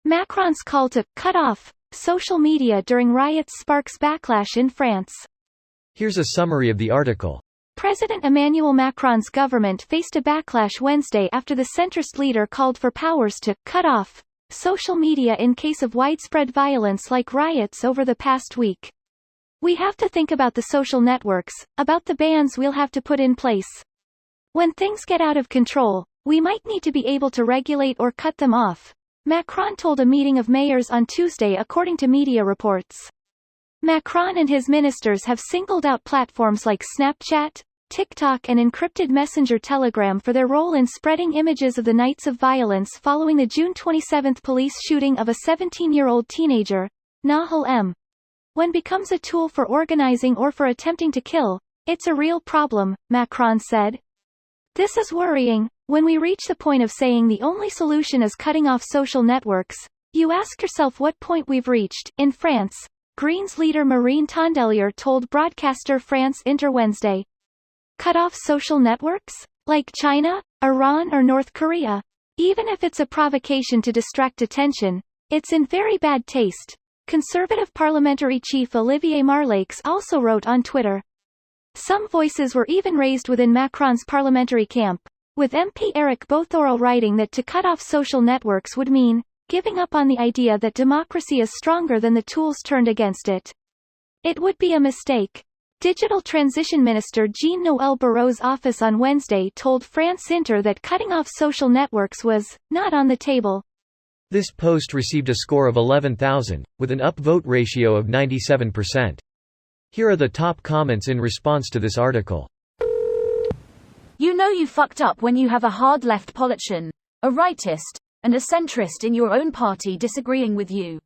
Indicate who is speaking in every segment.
Speaker 1: Macron's call to cut off social media during riots sparks backlash in France.
Speaker 2: Here's a summary of the article.
Speaker 1: President Emmanuel Macron's government faced a backlash Wednesday after the centrist leader called for powers to cut off social media in case of widespread violence like riots over the past week. We have to think about the social networks, about the bans we'll have to put in place. When things get out of control, we might need to be able to regulate or cut them off, Macron told a meeting of mayors on Tuesday according to media reports. Macron and his ministers have singled out platforms like Snapchat, TikTok and encrypted messenger Telegram for their role in spreading images of the nights of violence following the June 27 police shooting of a 17-year-old teenager, Nahal M. When becomes a tool for organizing or for attempting to kill, it's a real problem, Macron said. This is worrying. When we reach the point of saying the only solution is cutting off social networks, you ask yourself what point we've reached. In France, Greens leader Marine Tondelier told broadcaster France Inter Wednesday. Cut off social networks? Like China, Iran or North Korea? Even if it's a provocation to distract attention, it's in very bad taste. Conservative parliamentary chief Olivier Marleix also wrote on Twitter. Some voices were even raised within Macron's parliamentary camp, with MP Eric Bothorel writing that to cut off social networks would mean giving up on the idea that democracy is stronger than the tools turned against it. It would be a mistake. Digital Transition Minister Jean-Noël Barrot's office on Wednesday told France Inter that cutting off social networks was not on the table.
Speaker 2: This post received a score of 11,000, with an upvote ratio of 97%. Here are the top comments in response to this article.
Speaker 3: You know you fucked up when you have a hard left politician, a rightist, and a centrist in your own party disagreeing with you.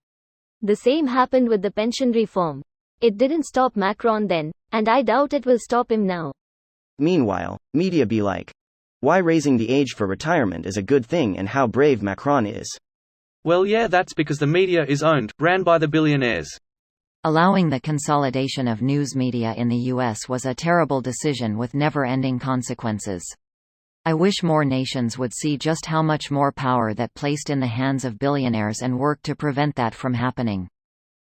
Speaker 4: The same happened with the pension reform. It didn't stop Macron then, and I doubt it will stop him now.
Speaker 5: Meanwhile, media be like, why raising the age for retirement is a good thing and how brave Macron is.
Speaker 6: Well, yeah, that's because the media is ran by the billionaires.
Speaker 7: Allowing the consolidation of news media in the U.S. was a terrible decision with never-ending consequences. I wish more nations would see just how much more power that placed in the hands of billionaires and work to prevent that from happening.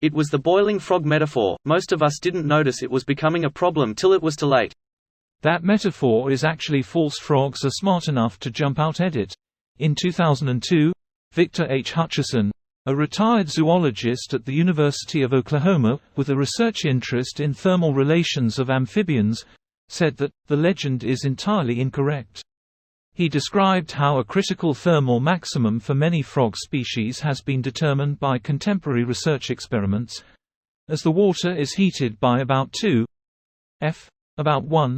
Speaker 6: It was the boiling frog metaphor. Most of us didn't notice it was becoming a problem till it was too late.
Speaker 8: That metaphor is actually false. Frogs are smart enough to jump out at it. In 2002, Victor H. Hutchison, a retired zoologist at the University of Oklahoma, with a research interest in thermal relations of amphibians, said that the legend is entirely incorrect. He described how a critical thermal maximum for many frog species has been determined by contemporary research experiments. As the water is heated by about 2 F, about 1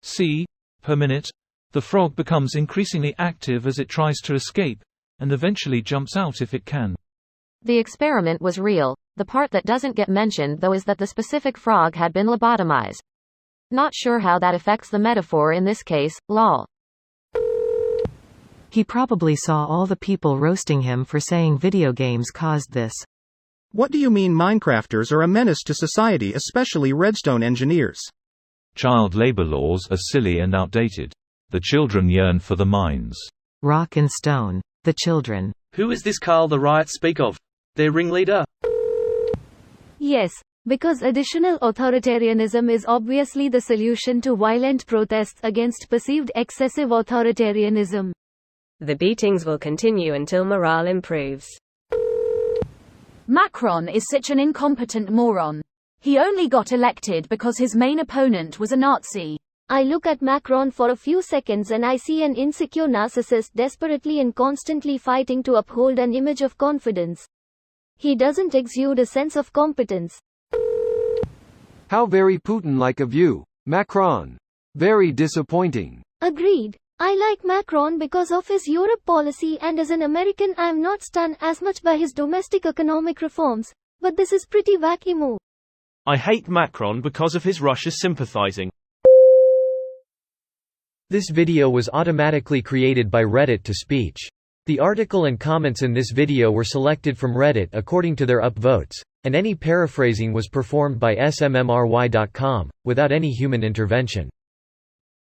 Speaker 8: C, per minute, the frog becomes increasingly active as it tries to escape, and eventually jumps out if it can.
Speaker 3: The experiment was real. The part that doesn't get mentioned though is that the specific frog had been lobotomized. Not sure how that affects the metaphor in this case, lol.
Speaker 9: He probably saw all the people roasting him for saying video games caused this.
Speaker 10: What do you mean Minecrafters are a menace to society, especially redstone engineers?
Speaker 8: Child labor laws are silly and outdated. The children yearn for the mines.
Speaker 9: Rock and stone. The children.
Speaker 6: Who is this Carl the riots speak of? Their ringleader?
Speaker 4: Yes, because additional authoritarianism is obviously the solution to violent protests against perceived excessive authoritarianism.
Speaker 11: The beatings will continue until morale improves.
Speaker 3: Macron is such an incompetent moron. He only got elected because his main opponent was a Nazi.
Speaker 4: I look at Macron for a few seconds and I see an insecure narcissist desperately and constantly fighting to uphold an image of confidence. He doesn't exude a sense of competence.
Speaker 12: How very Putin-like of you, Macron. Very disappointing.
Speaker 4: Agreed. I like Macron because of his Europe policy, and as an American I am not stunned as much by his domestic economic reforms, but this is pretty wacky move.
Speaker 13: I hate Macron because of his Russia sympathizing.
Speaker 2: This video was automatically created by Reddit to speech. The article and comments in this video were selected from Reddit according to their upvotes, and any paraphrasing was performed by smmry.com, without any human intervention.